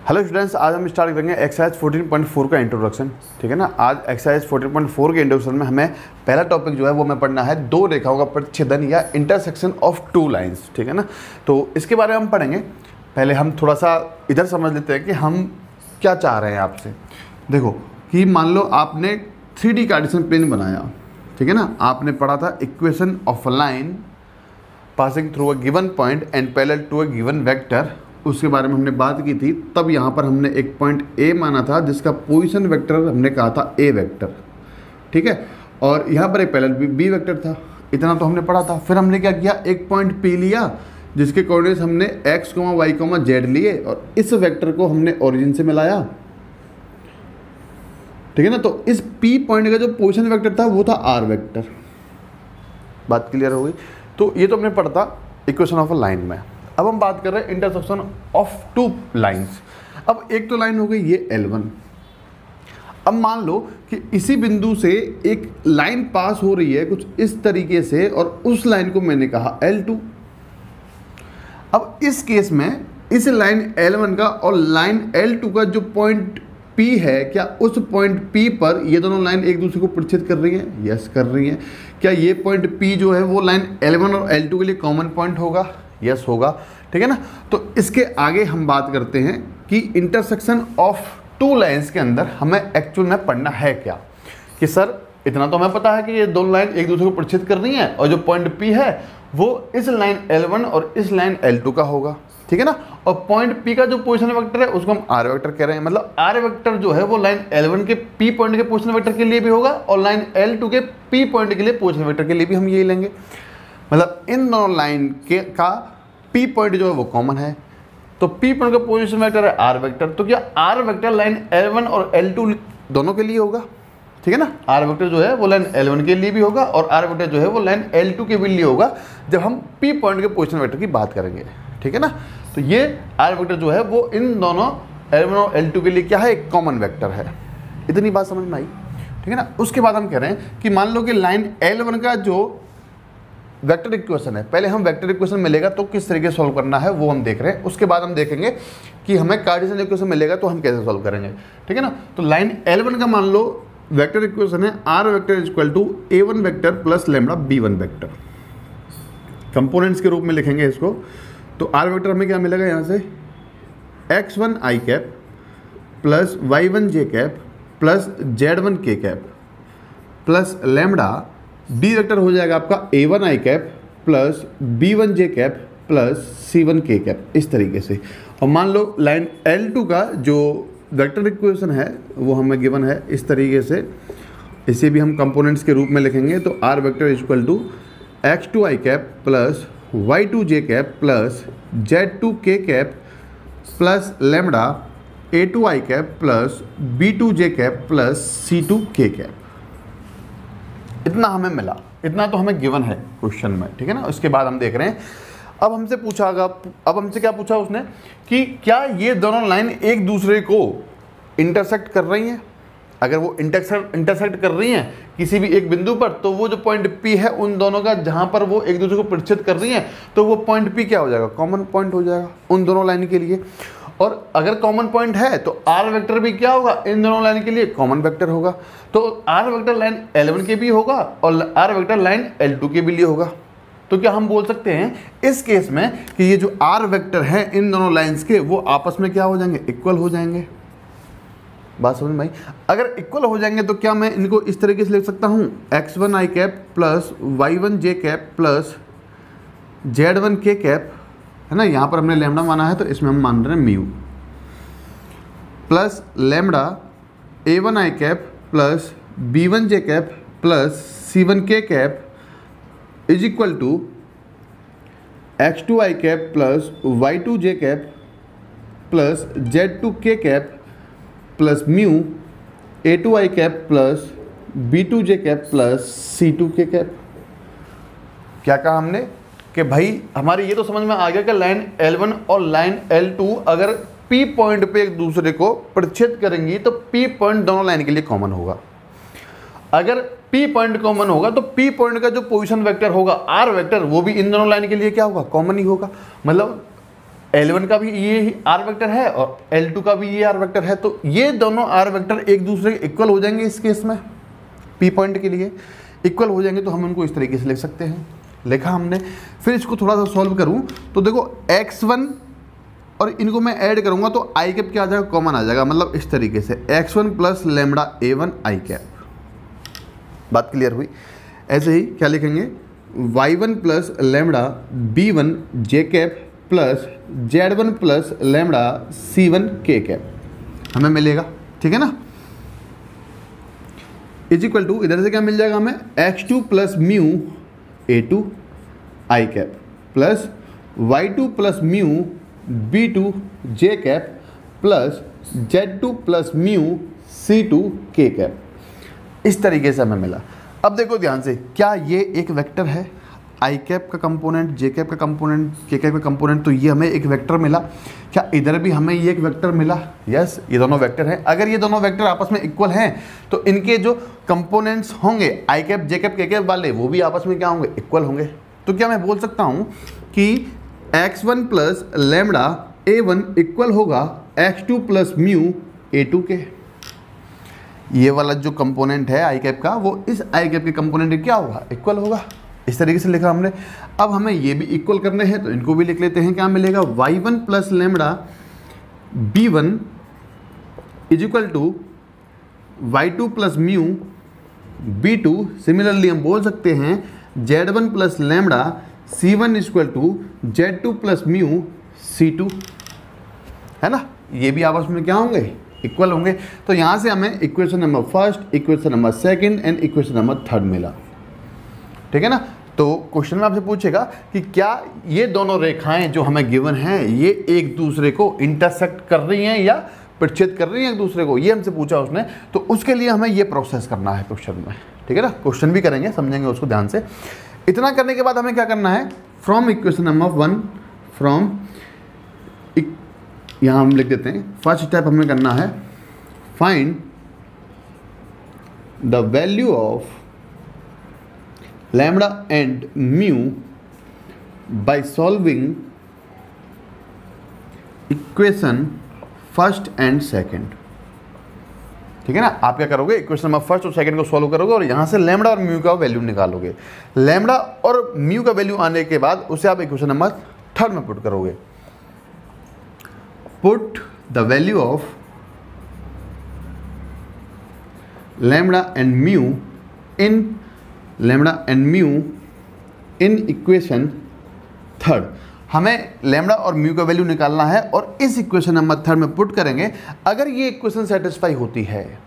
Hello students, आज हम start करेंगे एक्सरसाइज 14.4 का इंट्रोडक्शन। ठीक है ना। आज एक्सरसाइज 14.4 के इंट्रोडक्शन में हमें पहला टॉपिक जो है वो हमें पढ़ना है दो रेखाओं का प्रतिच्छेदन या इंटरसेक्शन ऑफ टू लाइंस। ठीक है ना। तो इसके बारे में हम पढ़ेंगे। पहले हम थोड़ा सा इधर समझ लेते हैं कि हम क्या चाह रहे हैं आपसे। देखो कि मान लो आपने 3D कार्टेशियन प्लेन बनाया। ठीक है ना। आपने पढ़ा था equation of a line passing through a given point and parallel to a given vector, उसके बारे में हमने बात की थी। तब यहाँ पर हमने एक पॉइंट ए माना था जिसका पोजीशन वेक्टर हमने कहा था ए वेक्टर। ठीक है। और यहाँ पर एक पैरेलल बी वेक्टर था। इतना तो हमने पढ़ा था। फिर हमने क्या किया, एक पॉइंट पी लिया जिसके कोऑर्डिनेट्स हमने एक्स, वाई, जेड लिए और इस वेक्टर को हमने ओरिजिन से मिलाया। ठीक है ना। तो इस पी पॉइंट का जो पोजीशन वेक्टर था वो था आर वेक्टर। बात क्लियर हो गई। तो ये तो हमने पढ़ा था इक्वेशन ऑफ अ लाइन में। अब हम बात कर रहे हैं इंटरसेक्शन ऑफ टू लाइंस। अब एक तो लाइन हो गई ये L1। अब मान लो कि इसी बिंदु से एक लाइन पास हो रही है कुछ इस तरीके से और उस लाइन को मैंने कहा L2। अब इस केस में इस लाइन L1 का और लाइन L2 का जो पॉइंट P है, क्या उस पॉइंट P पर ये दोनों लाइन एक दूसरे को प्रतिच्छेद कर रही हैं? यस कर रही हैं। क्या ये पॉइंट P जो है वो लाइन L1 और L2 के लिए कॉमन पॉइंट होगा? यस होगा। ठीक है ना। तो इसके आगे हम बात करते हैं कि इंटरसेक्शन ऑफ टू लाइंस के अंदर हमें एक्चुअल में पढ़ना है क्या। कि सर इतना तो हमें पता है कि ये दोनों लाइन एक दूसरे को प्रतिच्छेद कर रही हैं और जो पॉइंट P है वो इस लाइन L1 और इस लाइन L2 का होगा। ठीक है ना। और पॉइंट P का जो पोजीशन वेक्टर है उसको हम आर वेक्टर कह रहे हैं। मतलब आर वेक्टर जो है वो लाइन L1 के P पॉइंट के पोजीशन वेक्टर के लिए भी होगा और लाइन L2 के P पॉइंट के लिए पोजीशन वेक्टर के लिए भी हम यही लेंगे। मतलब इन दोनों लाइन के का P पॉइंट जो है वो कॉमन है। तो P पॉइंट का पोजीशन वेक्टर है आर वेक्टर। तो क्या आर वेक्टर लाइन L1 और L2 दोनों के लिए होगा? ठीक है ना। आर वेक्टर जो है वो लाइन L1 के लिए भी होगा और आर वेक्टर जो है वो लाइन L2 के भी लिए होगा जब हम P पॉइंट के पोजीशन वेक्टर की बात करेंगे। ठीक है ना। तो ये आर वेक्टर जो है वो इन दोनों L1 और L2 के लिए क्या है, एक कॉमन वेक्टर है। इतनी बात समझ में आई? ठीक है ना। उसके बाद हम कह रहे हैं कि मान लो कि लाइन L1 का जो वेक्टर इक्वेशन है, पहले हम वेक्टर इक्वेशन मिलेगा तो किस तरीके से सॉल्व करना है वो हम देख रहे हैं। उसके बाद हम देखेंगे कि हमें कार्टेशियन इक्वेशन मिलेगा तो हम कैसे सॉल्व करेंगे। ठीक है ना। तो लाइन L1 का मान लो वेक्टर इक्वेशन है r vector equal to A1 vector plus lambda B1 vector. Components के रूप में लिखेंगे इसको। तो आर वेक्टर हमें क्या मिलेगा यहाँ से, x1 i cap plus y1 j cap plus z1 k cap plus lambda B vector हो जाएगा आपका A1 i cap plus B1 j cap plus C1 k cap, इस तरीके से। और मान लो लाइन L2 का जो वेक्टर इक्वेशन है वो हमें गिवन है इस तरीके से। इसे भी हम कंपोनेंट्स के रूप में लिखेंगे। तो r vector equal to x2 i cap plus y2 j cap plus z2 k cap plus lambda A2 i cap plus B2 j cap plus C2 k cap. इतना हमें मिला, इतना तो हमें गिवन है क्वेश्चन में। ठीक है ना। उसके बाद हम देख रहे हैं अब हमसे क्या पूछा उसने कि क्या ये दोनों लाइन एक दूसरे को इंटरसेक्ट कर रही हैं। अगर वो इंटरसेक्ट कर रही हैं किसी भी एक बिंदु पर तो वो जो पॉइंट P है उन दोनों का जहां पर वो एक दूसरे को प्रतिच्छेद कर रही हैं तो वो पॉइंट P क्या हो जाएगा, कॉमन पॉइंट हो जाएगा उन दोनों लाइन के लिए। और अगर कॉमन पॉइंट है तो आर वेक्टर भी क्या होगा, इन दोनों लाइन के लिए कॉमन वेक्टर होगा। तो आर वेक्टर लाइन L1 के भी होगा और आर वेक्टर लाइन L2 के भी लिए होगा। तो क्या हम बोल सकते हैं इस केस में कि ये जो आर वेक्टर है इन दोनों लाइंस के वो आपस में क्या हो जाएंगे, इक्वल हो जाएंगे। बात समझ में आई? अगर इक्वल हो जाएंगे तो क्या मैं इनको इस तरीके से लिख सकता हूँ, x1 i cap plus y1 j cap plus z1 k cap, है ना। यहाँ पर हमने लैम्बडा माना है तो इसमें हम मान रहे हैं mu plus lambda A1 i cap plus B1 j cap plus C1 k cap is equal to x2 i cap plus y2 j cap plus z2 k cap plus mu A2 i cap plus B2 j cap plus C2 k cap. क्या कहा हमने कि भाई हमारी ये तो समझ में आ गया कि लाइन L1 और लाइन L2 अगर P पॉइंट पे एक दूसरे को प्रतिच्छेद करेंगी तो P पॉइंट दोनों लाइन के लिए कॉमन होगा। अगर P पॉइंट कॉमन होगा तो P पॉइंट का जो पोजीशन वेक्टर होगा R वेक्टर वो भी इन दोनों लाइन के लिए क्या होगा, कॉमन ही होगा। मतलब L1 का भी ये आर वेक्टर है और L2 का भी ये आर वेक्टर है, तो ये दोनों आर वेक्टर एक दूसरे के इक्वल हो जाएंगे इस केस में, P पॉइंट के लिए इक्वल हो जाएंगे, तो हम उनको इस तरीके से लिख सकते हैं। लिखा हमने। फिर इसको थोड़ा सा सॉल्व करूं तो देखो x1 और इनको मैं ऐड करूंगा तो आई कैप क्या आ जाएगा, कॉमन आ जाएगा, मतलब इस तरीके से x1 plus lambda a1 i cap. बात क्लियर हुई। ऐसे ही क्या लिखेंगे, y1 plus lambda b1 j cap plus z1 plus lambda c1 k cap हमें मिलेगा, ठीक है ना। इज इक्वल टू इधर से क्या मिल जाएगा हमें, x2 plus mu a2 i cap plus y2 plus mu b2 j cap plus z2 plus mu c2 k cap. इस तरीके से हमें मिला। अब देखो ध्यान से, क्या ये एक वेक्टर है, आई कैप का कंपोनेंट, जे कैप का कंपोनेंट, के कैप का कंपोनेंट, तो ये हमें एक वेक्टर मिला। क्या इधर भी हमें ये एक वेक्टर मिला? यस, ये दोनों वेक्टर हैं। अगर ये दोनों वेक्टर आपस में इक्वल हैं तो इनके जो कंपोनेंट्स होंगे आई कैप, जे कैप, के कैप वाले, वो भी आपस में क्या होंगे, इक्वल होंगे। तो क्या मैं बोल सकता हूँ कि x1 plus lambda a1 equal होगा x2 प्लस म्यू a2 के। ये वाला जो कंपोनेंट है आई कैप का, वो इस आई कैप के कंपोनेंट क्या होगा, इक्वल होगा। इस तरीके से लिखा हमने। अब हमें ये भी इक्वल करने हैं तो इनको भी लिख लेते हैं। क्या मिलेगा, y1 plus lambda b1 is equal to y2 plus mu b2। Similarly हम बोल सकते हैं z1 plus lambda c1 is equal to z2 plus mu c2, है ना। ये भी आपस में क्या होंगे, इक्वल होंगे। तो यहाँ से हमें equation number first, equation number second and equation number third मिला, ठीक है ना। तो क्वेश्चन में आपसे पूछेगा कि क्या ये दोनों रेखाएं जो हमें गिवन हैं ये एक दूसरे को इंटरसेक्ट कर रही हैं या प्रतिच्छेद कर रही हैं एक दूसरे को, ये हमसे पूछा उसने। तो उसके लिए हमें ये प्रोसेस करना है क्वेश्चन में, ठीक है ना। क्वेश्चन भी करेंगे, समझेंगे उसको ध्यान से। इतना करने के बाद हमें क्या करना है, फ्रॉम इक्वेशन नंबर 1, फ्रॉम, यहाँ हम लिख देते हैं फर्स्ट स्टेप हमें करना है, find the value of lambda and mu by solving equation first and second, ठीक है ना। आप क्या करोगे, इक्वेशन नंबर फर्स्ट और सेकंड को सॉल्व करोगे और यहां से लैम्बडा और म्यू का वैल्यू निकालोगे। लैम्बडा और म्यू का वैल्यू आने के बाद उसे आप इक्वेशन नंबर थर्ड में पुट करोगे। Put the value of lambda and mu in lambda and mu in equation third. हमें लैम्बडा और म्यू का वैल्यू निकालना है और इस इक्वेशन नंबर थर्ड में पुट करेंगे। अगर ये इक्वेशन सेटिस्फाई होती है,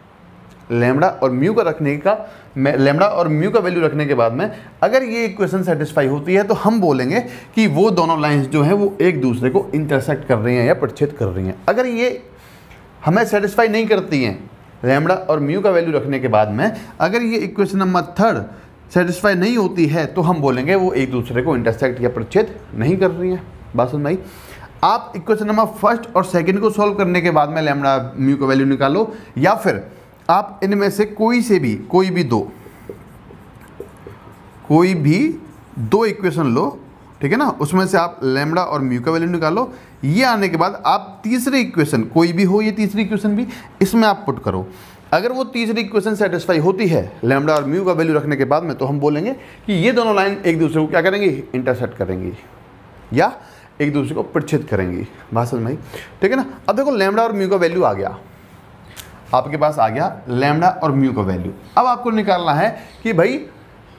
लैम्बडा और म्यू का रखने का, लैम्बडा और म्यू का वैल्यू रखने के बाद में अगर ये इक्वेशन सेटिस्फाई होती है तो हम बोलेंगे कि वो दोनों लाइंस जो हैं वो एक दूसरे को इंटरसेक्ट कर रही हैं या प्रतिच्छेद कर रही हैं। अगर ये हमें सेटिस्फाई नहीं करती हैं, लैम्बडा और म्यू का वैल्यू रखने के बाद में अगर ये इक्वेशन नंबर थर्ड सेटिस्फाई नहीं होती है तो हम बोलेंगे वो एक दूसरे को इंटरसेक्ट या प्रतिच्छेद नहीं कर रही हैं। बात समझ में आई। आप इक्वेशन नंबर फर्स्ट और सेकंड को सॉल्व करने के बाद में लैम्बडा म्यू का वैल्यू निकालो, या फिर आप इनमें से कोई भी दो इक्वेशन लो, ठीक है ना, उसमें से आप लैम्बडा और म्यू का वैल्यू निकालो। ये आने के बाद आप तीसरी इक्वेशन, कोई भी हो ये तीसरी इक्वेशन भी, इसमें आप पुट करो। अगर वो तीसरी इक्वेशन सेटिस्फाई होती है लैम्बडा और म्यू का वैल्यू रखने के बाद में, तो हम बोलेंगे कि ये दोनों लाइन एक दूसरे को क्या करेंगी, इंटरसेक्ट करेंगी या एक दूसरे को प्रतिच्छेद करेंगी। बात समझ में आई, ठीक है ना। अब देखो लैम्बडा और म्यू का वैल्यू आ गया, आपके पास आ गया लैम्बडा और म्यू का वैल्यू। अब आपको निकालना है कि भाई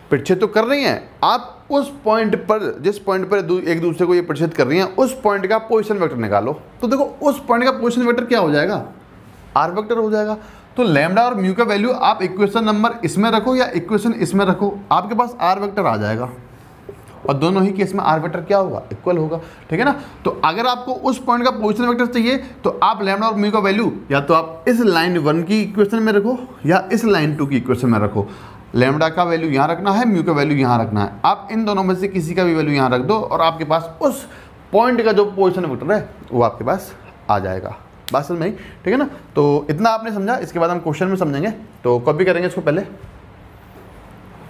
प्रतिच्छेद तो कर रही हैं, आप उस पॉइंट पर, जिस पॉइंट पर एक दूसरे को ये प्रतिच्छेद कर रही हैं, उस पॉइंट का पोजीशन वेक्टर निकालो। तो देखो उस पॉइंट का पोजीशन वेक्टर क्या हो जाएगा, आर वेक्टर हो जाएगा। तो लैम्बडा और म्यू का वैल्यू आप इक्वेशन नंबर इसमें रखो या इक्वेशन इसमें रखो, आपके पास आर वेक्टर आ जाएगा और दोनों ही केस में आर वेक्टर क्या होगा, इक्वल होगा, ठीक है ना। तो अगर आपको उस पॉइंट का पोजीशन वेक्टर चाहिए तो आप लैम्बडा और म्यू का वैल्यू या तो आप इस लाइन 1 की इक्वेशन में रखो या इस लाइन 2 की इक्वेशन में रखो। लैम्बडा का वैल्यू यहाँ रखना है, म्यू का वैल्यू यहाँ रखना है। आप इन दोनों में से किसी का भी वैल्यू यहाँ रख दो और आपके पास उस पॉइंट का जो पोजीशन वेक्टर है वो आपके पास आ जाएगा। बात समझ में आई, ठीक है ना। तो इतना आपने समझा, इसके बाद हम क्वेश्चन में समझेंगे। तो कॉपी करेंगे इसको पहले।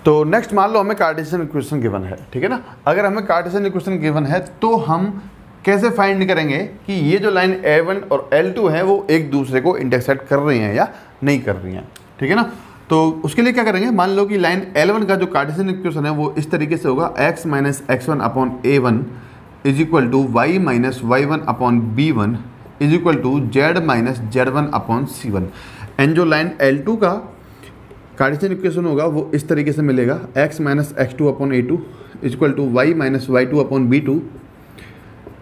तो नेक्स्ट मान लो हमें कार्टेशियन इक्वेशन गिवन है, ठीक है ना। अगर हमें कार्टेशियन इक्वेशन गिवन है तो हम कैसे फाइंड करेंगे कि ये जो लाइन L1 और L2 है वो एक दूसरे को इंटरसेक्ट कर रही हैं या नहीं कर रही हैं, ठीक है ना। तो उसके लिए क्या करेंगे, मान लो कि लाइन L1 का जो कार्टेशियन इक्वेशन है वो इस तरीके से होगा, x minus x1 upon a1 is equal to y minus y1 upon b1 is equal to z minus z1 upon c1। And जो लाइन L2 का कार्टेशियन इक्वेशन होगा वो इस तरीके से मिलेगा, x minus x2 upon a2 is equal to y minus y2 upon b2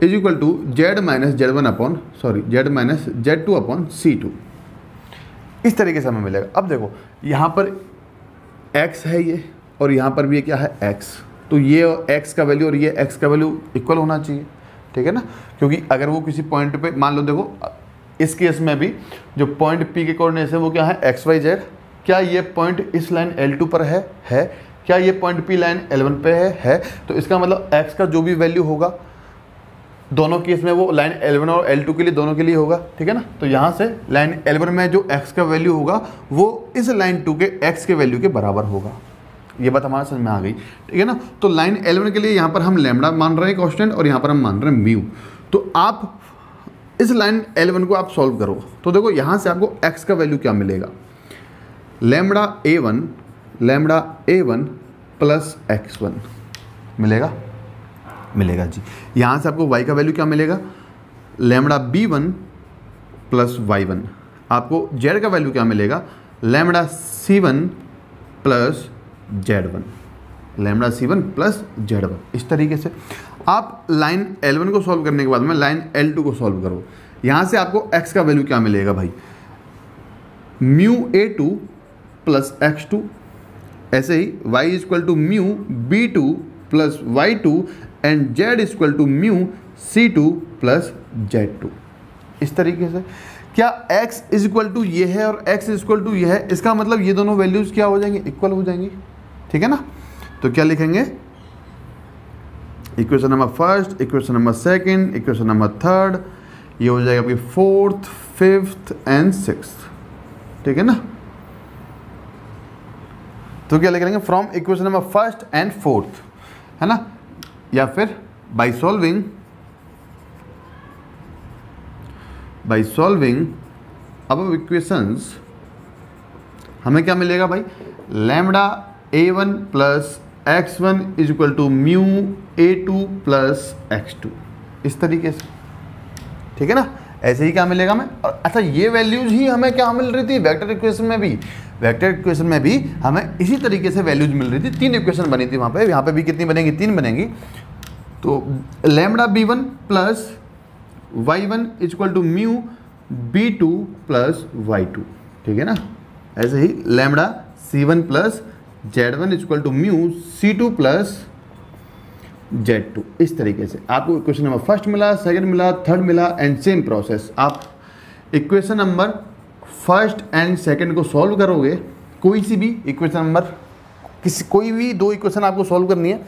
is equal to z minus z1 upon z minus z2 upon c2। इस तरीके से हमें मिलेगा। अब देखो यहाँ पर x है ये, और यहाँ पर भी ये क्या है x, तो ये x का वैल्यू और ये x का वैल्यू इक्वल होना चाहिए, ठीक है ना। क्योंकि अगर वो किसी पॉइंट पे मान लो, देखो इस केस में भी जो पॉइंट P के कोऑर्डिनेट्स है वो क्या है x y z, क्या ये पॉइंट इस लाइन L2 पर है, क्या ये पॉइंट P लाइन L1 पे है। तो इसका मतलब x का जो भी वैल्यू होगा दोनों केस में वो लाइन L1 और L2 के लिए दोनों के लिए होगा, ठीक है ना। तो यहाँ से लाइन L1 में जो x का वैल्यू होगा वो इस लाइन 2 के x के वैल्यू के बराबर होगा। ये बात हमारे समझ में आ गई, ठीक है ना। तो लाइन L1 के लिए यहाँ पर हम लैम्बडा मान रहे हैं कांस्टेंट, और यहाँ पर हम मान रहे हैं म्यू। तो आप इस लाइन L1 को आप सॉल्व करो तो देखो यहाँ से आपको x का वैल्यू क्या मिलेगा, लैम्बडा a1 प्लस x1 मिलेगा जी। यहाँ से आपको y का वैल्यू क्या मिलेगा, लैम्बडा b1 प्लस y1। आपको z का वैल्यू क्या मिलेगा, लैम्बडा c1 प्लस z1। इस तरीके से आप लाइन L1 को सॉल्व करने के बाद में लाइन L2 को सॉल्व करो। यहाँ से आपको x का वैल्यू क्या मिलेगा भाई, म्यू a2 प्लस x2। ऐसे ही y equal to mu b2 plus y2 and z equal to mu c2 plus z2। इस तरीके से क्या x इज इक्वल टू ये है और x इज इक्वल टू ये है, इसका मतलब ये दोनों वैल्यूज क्या हो जाएंगे, इक्वल हो जाएंगी, ठीक है ना। तो क्या लिखेंगे, equation number first, equation number second, equation number third, ये हो जाएगा आपकी फोर्थ, फिफ्थ एंड सिक्स्थ, ठीक है ना। तो क्या लिखेंगे, from equation number first and fourth, है ना, या फिर बाय सॉल्विंग अब इक्वेशंस हमें क्या मिलेगा भाई, lambda a1 plus x1 is equal to mu a2 plus x2। इस तरीके से, ठीक है ना। ऐसे ही क्या मिलेगा हमें, और अच्छा ये वैल्यूज ही हमें क्या मिल रही थी वेक्टर इक्वेशन में भी हमें इसी तरीके से वैल्यूज मिल रही थी। 3 इक्वेशन बनी थी वहाँ पे, यहाँ पे भी कितनी बनेंगी, 3 बनेंगी। तो lambda b1 plus y1 is equal to mu b2 plus y2, ठीक है ना। ऐसे ही lambda c1 plus z1 is equal to mu c2 plus z2। इस तरीके से आपको इक्वेशन नंबर फर्स्ट मिला, सेकंड मिला, थर्ड मिला, एंड सेम प्रोसेस आप equation number first and second को सॉल्व करोगे। कोई सी भी इक्वेशन नंबर कोई भी 2 इक्वेशन आपको सॉल्व करनी है,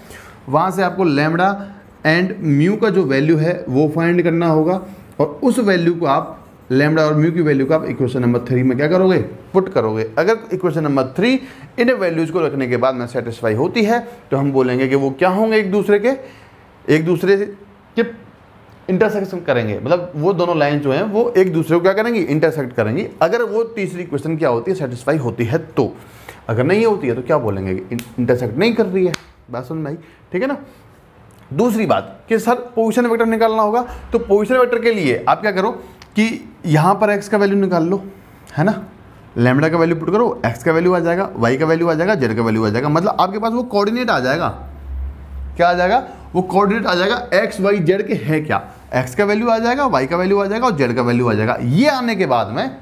वहाँ से आपको लैम्बडा एंड म्यू का जो वैल्यू है वो फाइंड करना होगा, और उस वैल्यू को आप लैम्बडा और म्यू की वैल्यू को आप इक्वेशन नंबर 3 में क्या करोगे, पुट करोगे। अगर इक्वेशन नंबर 3 इन वैल्यूज़ को रखने के बाद में सेटिस्फाई होती है तो हम बोलेंगे कि वो क्या होंगे, एक दूसरे के इंटरसेक्शन करेंगे, मतलब वो दोनों लाइन जो हैं वो एक दूसरे को क्या करेंगी, इंटरसेक्ट करेंगी। अगर वो तीसरी इक्वेशन क्या होती है, सेटिस्फाई होती है तो, अगर नहीं होती है तो क्या बोलेंगे, इंटरसेक्ट नहीं कर रही है। बात समझ में आई, ठीक है ना। दूसरी बात कि सर पोजीशन वेक्टर निकालना होगा, तो पोजीशन वेक्टर के लिए आप क्या करो कि यहाँ पर x का वैल्यू निकाल लो, है ना, लैम्बडा का वैल्यू पुट करो, x का वैल्यू आ जाएगा, y का वैल्यू आ जाएगा, z का वैल्यू आ जाएगा। मतलब आपके पास वो कोऑर्डिनेट आ जाएगा, क्या आ जाएगा, वो कोऑर्डिनेट आ जाएगा x y z के है क्या, x का वैल्यू आ जाएगा, y का वैल्यू आ जाएगा और z का वैल्यू आ जाएगा। ये आने के बाद में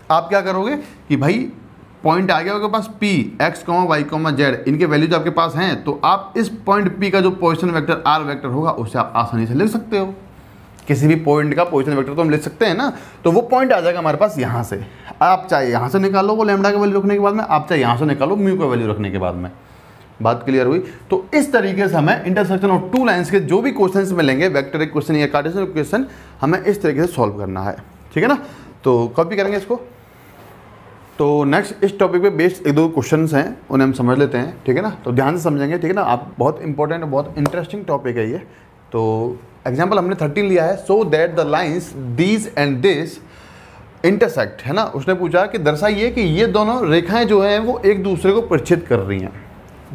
आप क्या करोगे कि भाई पॉइंट आ गया आपके पास P, x, y, z, इनके वैल्यूज आपके पास हैं, तो आप इस पॉइंट P का जो पोजीशन वेक्टर r वेक्टर होगा उससे आप आसानी से लिख सकते हो। किसी भी पॉइंट का पोजीशन वेक्टर तो हम लिख सकते हैं ना, तो वो पॉइंट आ जाएगा हमारे पास यहाँ से। आप चाहे यहाँ से निकालो वो लैम्बडा का वैल्यू रखने के बाद में, आप चाहे यहाँ से निकालो म्यू का वैल्यू रखने के बाद में। बात क्लियर हुई। तो इस तरीके से हमें इंटरसेक्शन ऑफ 2 लाइंस के जो भी क्वेश्चंस मिलेंगे, वेक्टर इक्वेशन या कार्टेशियन इक्वेशन, हमें इस तरीके से सॉल्व करना है, ठीक है ना। तो कॉपी करेंगे इसको। तो नेक्स्ट इस टॉपिक पे बेस्ड 1-2 क्वेश्चंस हैं, उन्हें हम समझ लेते हैं, ठीक है ना। तो ध्यान से समझेंगे, ठीक है ना। आप बहुत इंपॉर्टेंट, बहुत इंटरेस्टिंग टॉपिक है ये, तो एग्जाम्पल हमने 13 लिया है, so that the lines these and this intersect, है ना। उसने पूछा कि दर्शाइए कि ये दोनों रेखाएं जो हैं वो एक दूसरे को परिच्छेद कर रही हैं।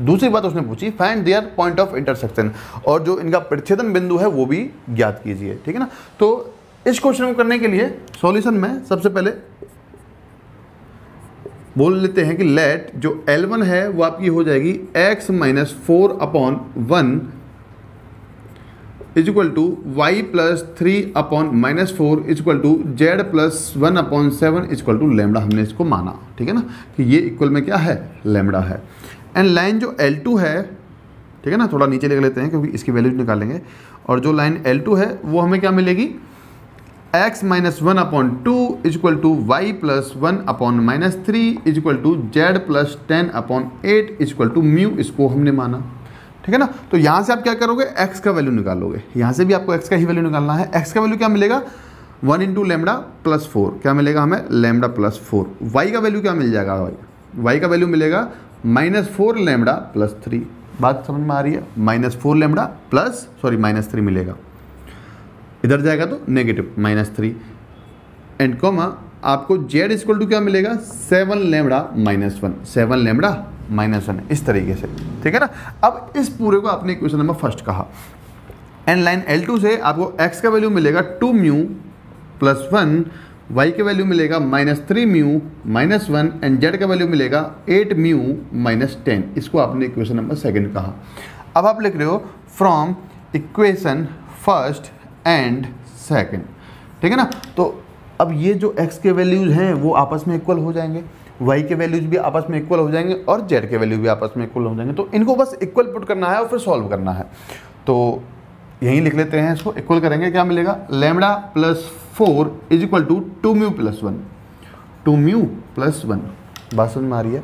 दूसरी बात उसने पूछी, find their point of intersection, और जो इनका परिच्छेदन बिंदु है वो भी ज्ञात कीजिए, ठीक है ना। तो इस क्वेश्चन को करने के लिए सॉल्यूशन में सबसे पहले बोल लेते हैं कि लेट जो L1 है वो आपकी हो जाएगी x - 4/1 is equal to y + 3/-4 is equal to z + 1/7 is equal to lambda. हमने इसको माना, ठीक है ना, कि ये इक्वल में क्या है, लैम्बडा है। एंड लाइन जो L2 है, ठीक है ना, थोड़ा नीचे लिख लेते हैं क्योंकि इसकी वैल्यू निकालेंगे। और जो लाइन L2 है वो हमें क्या मिलेगी, x - 1/2 is equal to y + 1/-3 is equal to z + 10/8 is equal to mu, इसको हमने माना, ठीक है ना। तो यहाँ से आप क्या करोगे, x का वैल्यू निकालोगे, यहाँ से भी आपको x का ही वैल्यू निकालना है। x का वैल्यू क्या मिलेगा, 1 × लैम्बडा + 4, क्या मिलेगा हमें, लैम्बडा + 4। y का वैल्यू क्या मिल जाएगा, y का वैल्यू मिलेगा -4 लैम्बडा + 3। बात समझ में आ रही है, -4 लैम्बडा -3 मिलेगा, इधर जाएगा तो नेगेटिव -3 एंड कॉमा आपको z इक्वल टू क्या मिलेगा, 7 लैम्बडा -1, 7 लैम्बडा -1, इस तरीके से, ठीक है ना। अब इस पूरे को आपने इक्वेशन नंबर फर्स्ट कहा। एंड लाइन L2 से आपको x का वैल्यू मिलेगा 2 म्यू + 1, y का वैल्यू मिलेगा -3 म्यू -1 एंड z का वैल्यू मिलेगा 8 म्यू -10, इसको आपने इक्वेशन नंबर सेकंड कहा। अब आप लिख रहे हो from equation first and second, ठीक है ना। तो अब ये जो x के वैल्यूज हैं वो आपस में इक्वल हो जाएंगे, y के वैल्यूज भी आपस में इक्वल हो जाएंगे और z के वैल्यू भी आपस में इक्वल हो जाएंगे। तो इनको बस इक्वल पुट करना है और फिर सॉल्व करना है। तो यहीं लिख लेते हैं, इसको इक्वल करेंगे, क्या मिलेगा, lambda + 4 is equal to 2 mu + 1, 2 mu + 1। बात समझ में आ रही है।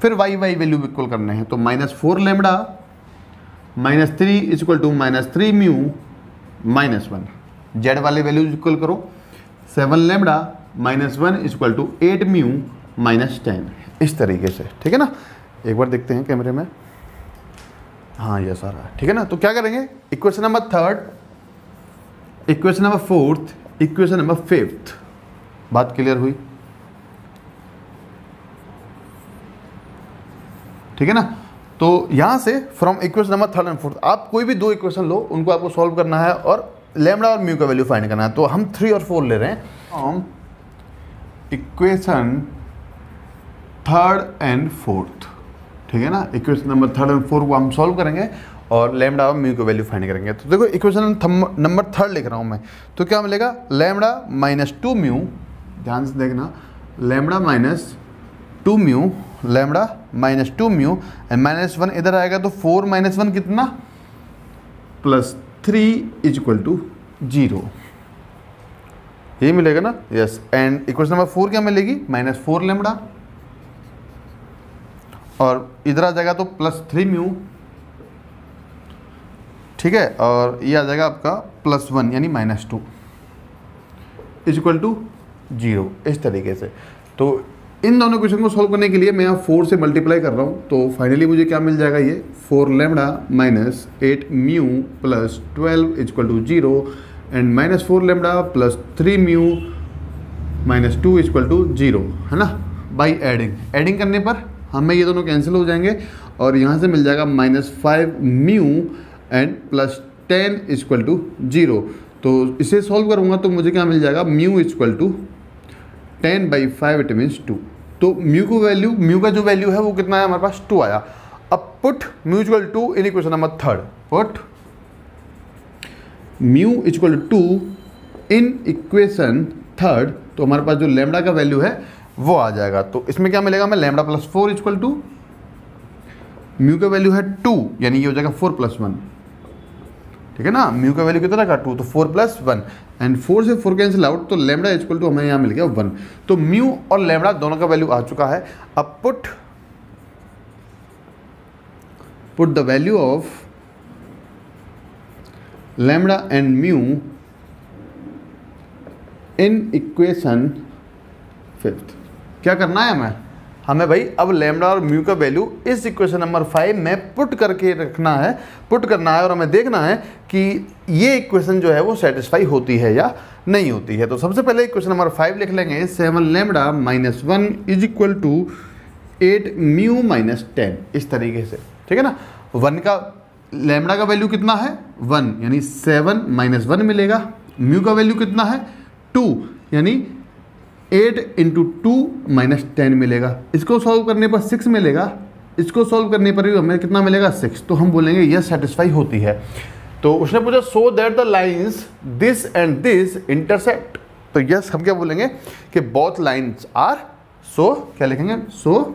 फिर y वैल्यू इक्वल करने हैं, तो -4 lambda -3 is equal to -3 mu -1, z वाले वैल्यूज इक्वल करो, 7 lambda -1 is equal to 8 mu -10, इस तरीके से, ठीक है ना। एक बार देखते हैं कैमरे में, हाँ ये सारा, ठीक है ना। तो क्या करेंगे, equation number third, equation number fourth, equation number fifth. बात क्लियर हुई, ठीक है ना। तो यहां से from equation number third and fourth आप कोई भी दो इक्वेशन लो, उनको आपको सॉल्व करना है और लैम्बडा और म्यू का वैल्यू फाइंड करना है। तो हम 3 और 4 ले रहे हैं from equation third and fourth, ठीक है ना। Equation number third and fourth को हम सॉल्व करेंगे और लैम्बडा और म्यू की वैल्यू फाइंड करेंगे। तो देखो इक्वेशन नंबर थर्ड लिख रहा हूँ मैं, तो क्या मिलेगा, लैम्बडा -2 म्यू, ध्यान से देखना, lambda -2 mu, lambda -2 mu and -1 इधर आएगा तो 4 - 1 कितना, +3 इज इक्वल टू 0, यही मिलेगा ना, यस। एंड इक्वेशन नंबर 4 क्या मिलेगी, -4 लैम्बडा और इधर आ जाएगा तो +3 म्यू, ठीक है, और ये आ जाएगा आपका +1 यानी -2 इज इक्वल टू 0, इस तरीके से। तो इन दोनों क्वेश्चन को सॉल्व करने के लिए मैं यहाँ 4 से मल्टीप्लाई कर रहा हूँ, तो फाइनली मुझे क्या मिल जाएगा, ये 4 lambda -8 mu +12 is equal to 0 and -4 lambda +3 mu -2 is equal to 0, है ना। बाई एडिंग करने पर हमें ये दोनों कैंसिल हो जाएंगे और यहाँ से मिल जाएगा -5 mu and +10 is equal to 0। तो इसे सॉल्व करूँगा तो मुझे क्या मिल जाएगा, mu is equal to 10/5 it means 2। तो म्यू का जो वैल्यू है वो कितना है, हमारे पास 2 आया। अब put mu equal to in equation number third, put mu equal to in equation third, तो हमारे पास जो लैम्बडा का वैल्यू है वो आ जाएगा। तो इसमें क्या मिलेगा, हमें लैम्बडा +4 इक्वल टू म्यू का वैल्यू है 2 यानी ये हो जाएगा 4 + 1, ठीक है ना। म्यू का वैल्यू कितना का 2, तो 4 + 1 एंड 4 से 4 कैंसिल आउट, तो लैम्बडा इक्वल टू हमें यहाँ मिल गया 1। तो म्यू और लैम्बडा दोनों का वैल्यू आ चुका है। अब put the value of lambda and mu in equation fifth. क्या करना है हमें, हमें भाई अब लैम्डा और म्यू का वैल्यू इस इक्वेशन नंबर 5 में पुट करके रखना है, पुट करना है और हमें देखना है कि ये इक्वेशन जो है वो सेटिस्फाई होती है या नहीं होती है। तो सबसे पहले इक्वेशन नंबर 5 लिख लेंगे, 7 lambda minus 1 is equal to 8 mu minus 10, इस तरीके से, ठीक है ना। 1 का लैम्डा का वैल्यू कितना है 1, यानी 7 माइनस 1 मिलेगा। म्यू का वैल्यू कितना है 2, यानी 8 इंटू 2 माइनस 10 मिलेगा। इसको सॉल्व करने पर 6 मिलेगा, इसको सॉल्व करने पर भी हमें कितना मिलेगा 6। तो हम बोलेंगे यह सेटिस्फाई होती है। तो उसने पूछा so that the lines this and this intersect, तो यस हम क्या बोलेंगे कि बोथ लाइन्स आर, सो क्या लिखेंगे, so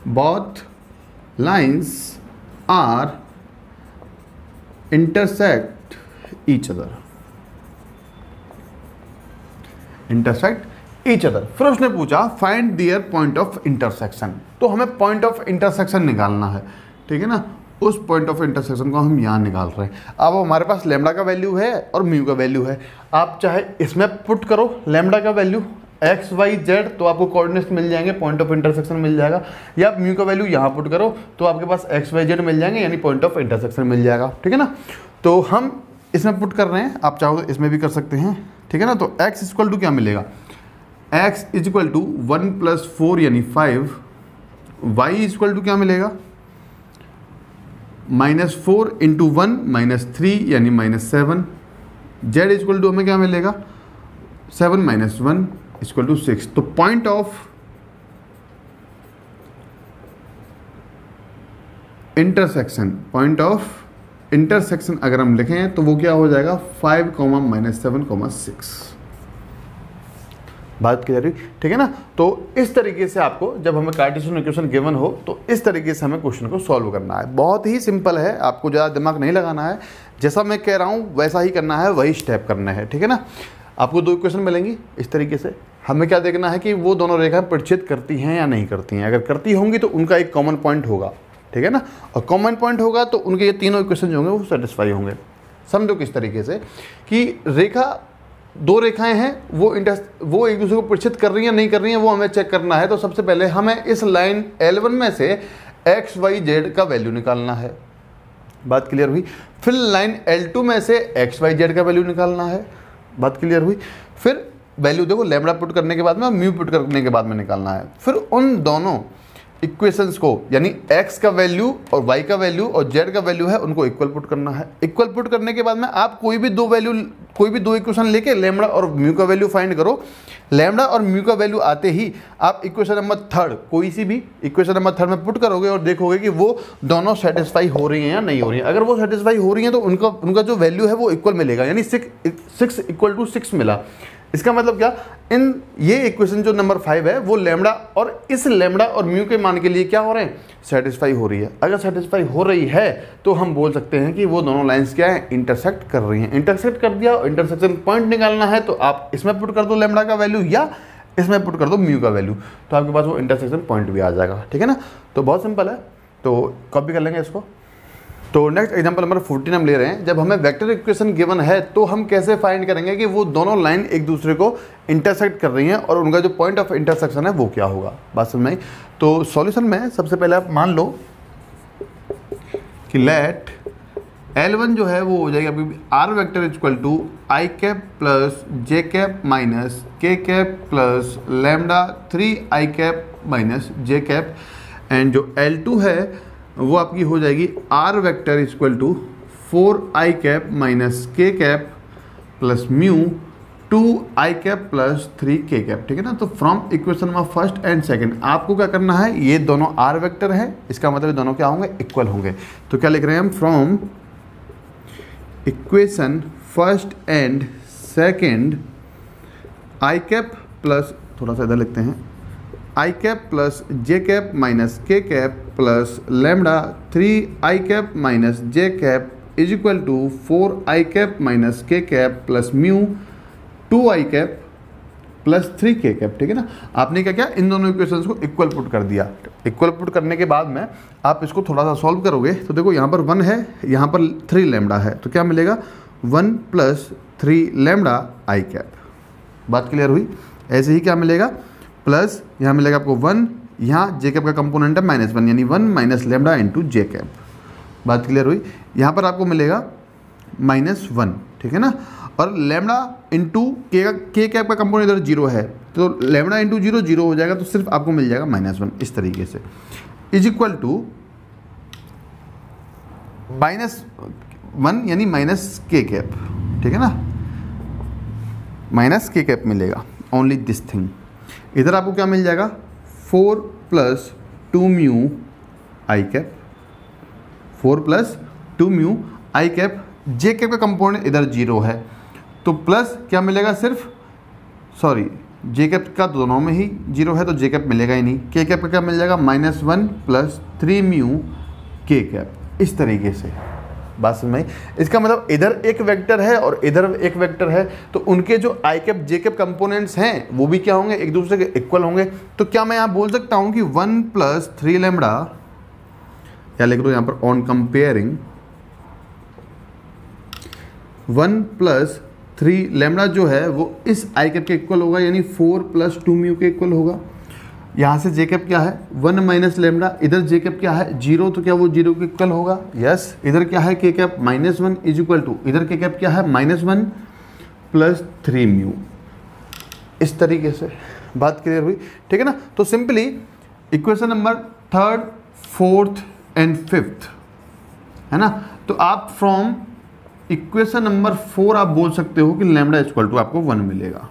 both lines are intersect each other, intersect each other. फिर उसने पूछा find their point of intersection, तो हमें पॉइंट ऑफ इंटरसेक्शन निकालना है, ठीक है ना। उस पॉइंट ऑफ इंटरसेक्शन को हम यहाँ निकाल रहे हैं। अब हमारे पास लैम्डा का वैल्यू है और म्यू का वैल्यू है। आप चाहे इसमें पुट करो लैम्डा का वैल्यू एक्स वाई जेड, तो आपको कोऑर्डिनेट्स मिल जाएंगे, पॉइंट ऑफ इंटरसेक्शन मिल जाएगा, या म्यू का वैल्यू यहाँ पुट करो तो आपके पास एक्स वाई जेड मिल जाएंगे, यानी पॉइंट ऑफ इंटरसेक्शन मिल जाएगा, ठीक है ना। तो हम इसमें पुट कर रहे हैं, आप चाहो तो इसमें भी कर सकते हैं, ठीक है ना। तो x इक्वल टू क्या मिलेगा, x इज इक्वल टू 1 + 4 यानी 5, y इक्वल टू क्या मिलेगा -4 इंटू 1 -3 यानी -7, z इक्वल टू हमें क्या मिलेगा 7 - 1 इक्वल टू 6। तो पॉइंट ऑफ इंटरसेक्शन अगर हम लिखें तो वो क्या हो जाएगा 5, -7, 6। बात क्लियर हुई, ठीक है ना। तो इस तरीके से आपको जब हमें कार्टेशियन इक्वेशन गिवन हो तो इस तरीके से हमें क्वेश्चन को सॉल्व करना है। बहुत ही सिंपल है, आपको ज़्यादा दिमाग नहीं लगाना है, जैसा मैं कह रहा हूँ वैसा ही करना है, वही स्टेप करना है, ठीक है ना। आपको 2 इक्वेशन मिलेंगी इस तरीके से, हमें क्या देखना है कि वो दोनों रेखाएं प्रतिच्छेद करती हैं या नहीं करती हैं। अगर करती होंगी तो उनका एक कॉमन पॉइंट होगा, ठीक है ना, और कॉमन पॉइंट होगा तो उनके ये तीनों इक्वेशन जो होंगे वो सेटिस्फाई होंगे। समझो किस तरीके से कि रेखा 2 रेखाएं हैं, वो एक दूसरे को प्रतिच्छेद कर रही हैं नहीं कर रही हैं, वो हमें चेक करना है। तो सबसे पहले हमें इस लाइन L1 में से एक्स वाई जेड का वैल्यू निकालना है, बात क्लियर हुई। फिर लाइन L2 में से एक्स वाई जेड का वैल्यू निकालना है, बात क्लियर हुई। फिर वैल्यू देखो लैम्डा पुट करने के बाद में, म्यू पुट करने के बाद में निकालना है। फिर उन दोनों इक्वेशंस को यानी x का वैल्यू और y का वैल्यू और z का वैल्यू है उनको इक्वल पुट करना है। इक्वल पुट करने के बाद में आप कोई भी दो इक्वेशन लेके लैम्डा और म्यू का वैल्यू फाइंड करो। लैम्डा और म्यू का वैल्यू आते ही आप इक्वेशन नंबर 3 कोई सी भी इक्वेशन नंबर 3 में पुट करोगे और देखोगे कि वो दोनों सेटिस्फाई हो रही हैं या नहीं हो रही हैं। अगर वो सेटिस्फाई हो रही हैं तो उनका जो वैल्यू है वो इक्वल मिलेगा, यानी 6 इक्वल टू 6 मिला। इसका मतलब क्या, ये इक्वेशन जो नंबर 5 है वो लैम्डा और इस लैम्डा और म्यू के मान के लिए क्या हो रहे हैं, सेटिस्फाई हो रही है। अगर सेटिस्फाई हो रही है तो हम बोल सकते हैं कि वो दोनों लाइंस क्या है, इंटरसेक्ट कर रही हैं। इंटरसेक्ट कर दिया, इंटरसेक्शन पॉइंट निकालना है तो आप इसमें पुट कर दो लैम्डा का वैल्यू या इसमें पुट कर दो म्यू का वैल्यू, तो आपके पास वो इंटरसेक्शन पॉइंट भी आ जाएगा, ठीक है ना। तो बहुत सिंपल है, तो कॉपी कर लेंगे इसको। तो नेक्स्ट एग्जांपल नंबर 14 हम ले रहे हैं। जब हमें वेक्टर इक्वेशन गिवन है तो हम कैसे फाइंड करेंगे कि वो दोनों लाइन एक दूसरे को इंटरसेक्ट कर रही हैं और उनका जो पॉइंट ऑफ इंटरसेक्शन है वो क्या होगा, बात समझ में आई। तो सॉल्यूशन में सबसे पहले आप मान लो कि लेट L1 जो है वो हो जाएगा अभी r vector equal to i cap plus J cap minus के cap plus lambda 3 I cap minus J cap, and जो L2 है वो आपकी हो जाएगी r vector equal to 4 I cap minus के कैप प्लस म्यू 2 आई कैप प्लस 3 के cap, ठीक है ना। तो from equation number first and second आपको क्या करना है, ये दोनों आर वेक्टर है, इसका मतलब दोनों क्या होंगे, इक्वल होंगे। तो क्या लिख रहे हैं हम, from equation first and second I cap plus, थोड़ा सा इधर लिखते हैं, I cap plus J cap minus के cap plus lambda 3 I cap minus J cap is equal to 4 I cap minus के कैप प्लस म्यू 2 आई cap plus 3 के cap, ठीक है ना। आपने क्या किया, इन दोनों इक्वेशंस को इक्वल पुट कर दिया। इक्वल पुट करने के बाद में आप इसको थोड़ा सा सॉल्व करोगे तो देखो यहाँ पर 1 है, यहाँ पर 3 लैम्डा है, तो क्या मिलेगा 1 + 3 लैम्डा आई कैप, बात क्लियर हुई। ऐसे ही क्या मिलेगा, प्लस यहाँ मिलेगा आपको 1 यहाँ जे कैप का कंपोनेंट है -1 यानी 1 माइनस लेमडा इंटू जे कैप। बात क्लियर हुई। यहाँ पर आपको मिलेगा -1, ठीक है ना, और लेमडा इंटू के कैप का कंपोनेंट इधर 0 है तो लेमडा इंटू 0 0 हो जाएगा, तो सिर्फ आपको मिल जाएगा -1 इस तरीके से, इज इक्वल टू -1 यानी माइनस के कैप, ठीक है ना, माइनस के कैप मिलेगा, ओनली दिस थिंग। इधर आपको क्या मिल जाएगा 4 + 2 म्यू आई कैप, 4 + 2 म्यू आई कैप। जे कैप का कंपोनेंट इधर 0 है तो प्लस क्या मिलेगा, सिर्फ सॉरी जे कैप का दोनों में ही 0 है तो जे कैप मिलेगा ही नहीं। के कैप का क्या मिल जाएगा -1 + 3 म्यू के कैप, इस तरीके से। बात समझ में आई? इसका मतलब इधर एक वेक्टर है और इधर एक वेक्टर है, तो उनके जो आई कैप जे कैप कंपोनेंट्स हैं वो भी क्या होंगे, एक दूसरे के इक्वल होंगे। तो क्या मैं यहाँ बोल सकता हूँ कि 1 + 3 लेमडा, या लिख दो यहाँ पर ऑन कंपेयरिंग 1 + 3 लेमडा जो है वो इस आई कैप के इक्वल होगा, यानी 4 + 2 म्यू के इक्वल होगा। यहाँ से जे कैप क्या है 1 माइनस लेमडा, इधर जे कैप क्या है 0, तो क्या वो 0 के इक्वल होगा? यस। इधर क्या है के कैप -1 इज इक्वल टू, इधर के कैप क्या है -1 + 3 म्यू, इस तरीके से। बात क्लियर हुई, ठीक है ना। तो simply equation number 3rd, 4th and 5th है ना, तो आप फ्रॉम इक्वेशन नंबर 4 आप बोल सकते हो कि लेमडा इक्वल टू आपको 1 मिलेगा,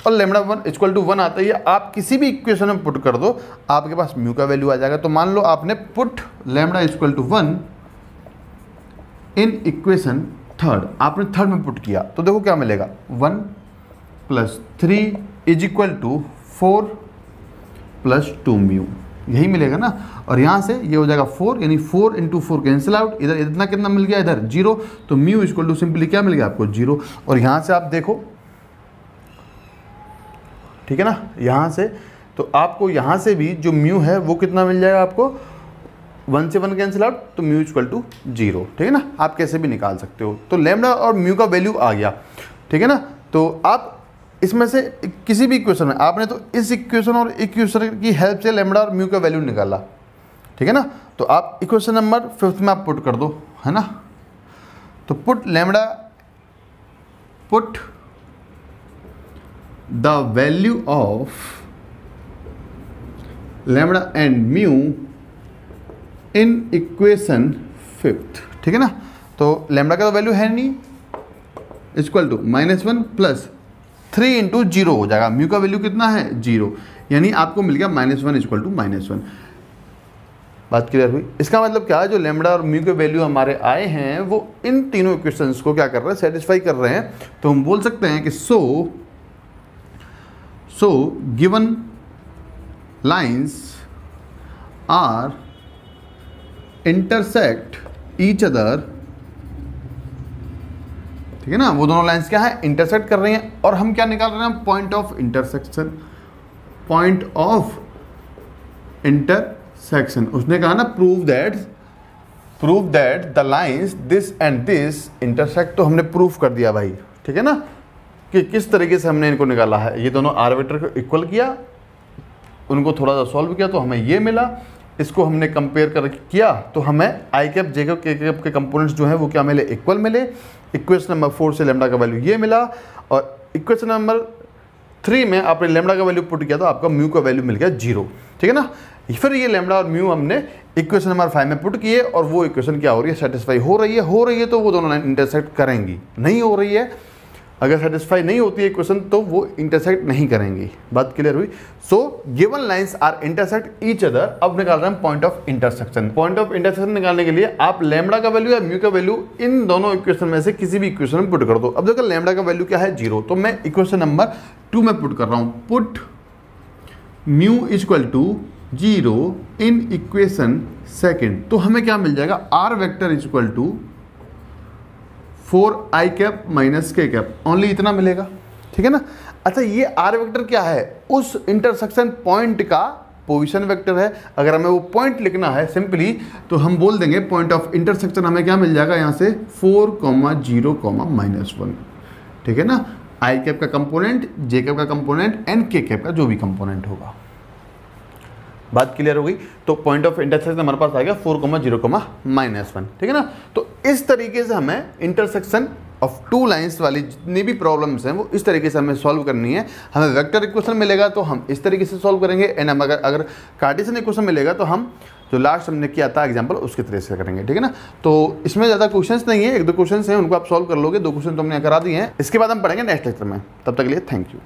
और लेमडा 1 इक्वल टू 1 आता ही है, आप किसी भी इक्वेशन में पुट कर दो आपके पास म्यू का वैल्यू आ जाएगा। तो मान लो आपने put lambda equal to 1 in equation 3rd, आपने 3rd में पुट किया तो देखो क्या मिलेगा 1 + 3 इज इक्वल टू 4 + 2 म्यू, यही मिलेगा ना। और यहाँ से ये हो जाएगा 4, यानी 4 × 4 कैंसिल आउट, इधर इतना कितना मिल गया, इधर 0, तो म्यू इक्वल टू सिंपली क्या मिल गया आपको 0। और यहाँ से आप देखो, ठीक है ना, यहाँ से तो आपको यहाँ से भी जो म्यू है वो कितना मिल जाएगा आपको, 1 से 1 कैंसिल आउट, तो म्यू इक्वल टू 0, ठीक है ना। आप कैसे भी निकाल सकते हो। तो लेमडा और म्यू का वैल्यू आ गया, ठीक है ना। तो आप इसमें से किसी भी इक्वेशन में आपने तो इस इक्वेशन और इक्वेशन की हेल्प से लेमडा और म्यू का वैल्यू निकाला, ठीक है ना। तो आप इक्वेशन नंबर 5th में आप पुट कर दो, है ना। तो put lambda, put the value of lambda and mu in equation 5th, ठीक है ना। तो लेमडा का तो वैल्यू है नहीं, इक्वल टू -1 + 3 × 0 हो जाएगा। म्यू का वैल्यू कितना है 0, यानी आपको मिल गया -1 इक्वल टू -1। बात क्लियर हुई। इसका मतलब क्या है, जो लेमडा और म्यू के वैल्यू हमारे आए हैं वो इन तीनों इक्वेशंस को क्या कर रहे हैं, सेटिस्फाई कर रहे हैं। तो हम बोल सकते हैं कि so given lines are intersect each other, ठीक है ना, वो दोनों लाइंस क्या है इंटरसेक्ट कर रही हैं, और हम क्या निकाल रहे हैं, point of intersection, point of intersection. उसने कहा ना prove that the lines this and this intersect, तो हमने प्रूफ कर दिया भाई, ठीक है ना, कि किस तरीके से हमने इनको निकाला है। ये दोनों आर वेक्टर को इक्वल किया, उनको थोड़ा सा सॉल्व किया तो हमें ये मिला, इसको हमने कंपेयर कर किया तो हमें आई कैप जे कैप के कैप के कंपोनेंट्स जो हैं वो क्या मिले, इक्वल मिले। इक्वेशन नंबर 4 से लेमडा का वैल्यू ये मिला, और इक्वेशन नंबर 3 में आपने लेमडा का वैल्यू पुट किया तो आपका म्यू का वैल्यू मिल गया 0, ठीक है ना। फिर ये लेमडा और म्यू हमने इक्वेशन नंबर 5 में पुट किए, और वो इक्वेशन क्या हो रही है, सेटिस्फाई हो रही है तो वो दोनों लाइन इंटरसेक्ट करेंगी। नहीं हो रही है, अगर सेटिस्फाई नहीं होती है इक्वेशन तो वो इंटरसेक्ट नहीं करेंगी। बात क्लियर हुई। So given lines are intersect each other. अब निकाल रहे हैं point of intersection. Point of intersection निकालने के लिए आप लेमडा का वैल्यू या म्यू का वैल्यू इन दोनों इक्वेशन में से किसी भी इक्वेशन में पुट कर दो। अब देखो लेमडा का वैल्यू क्या है 0, तो मैं इक्वेशन नंबर 2 में पुट कर रहा हूं, put mu equal to 0 in equation 2। तो हमें क्या मिल जाएगा, r vector equal to 4i cap minus के कैप, ओनली इतना मिलेगा, ठीक है ना। अच्छा ये आर वेक्टर क्या है, उस इंटरसेक्शन पॉइंट का पोजीशन वेक्टर है। अगर हमें वो पॉइंट लिखना है सिंपली तो हम बोल देंगे पॉइंट ऑफ इंटरसेक्शन हमें क्या मिल जाएगा यहाँ से 4, 0, -1, ठीक है ना। आई कैप का कंपोनेंट, जे कैप का कंपोनेंट एंड के कैप का जो भी कंपोनेंट होगा। बात क्लियर हो गई। तो पॉइंट ऑफ इंटरसेक्शन हमारे पास आएगा 4, 0, -1, ठीक है ना। तो इस तरीके से हमें इंटरसेक्शन ऑफ टू लाइंस वाली जितनी भी प्रॉब्लम्स हैं वो इस तरीके से हमें सॉल्व करनी है। हमें वेक्टर इक्वेशन मिलेगा तो हम इस तरीके से सॉल्व करेंगे, एंड हम अगर कार्टेशियन इक्वेशन मिलेगा तो हम जो लास्ट हमने किया था एग्जांपल उसके तरह से करेंगे, ठीक है ना। तो इसमें ज़्यादा क्वेश्चंस नहीं है, 1-2 क्वेश्चंस हैं, उनको आप सॉल्व कर लोगे। 2 क्वेश्चन तो हमने करा दिए हैं। इसके बाद हम पढ़ेंगे नेक्स्ट लेक्चर में। तब तक के लिए थैंक यू।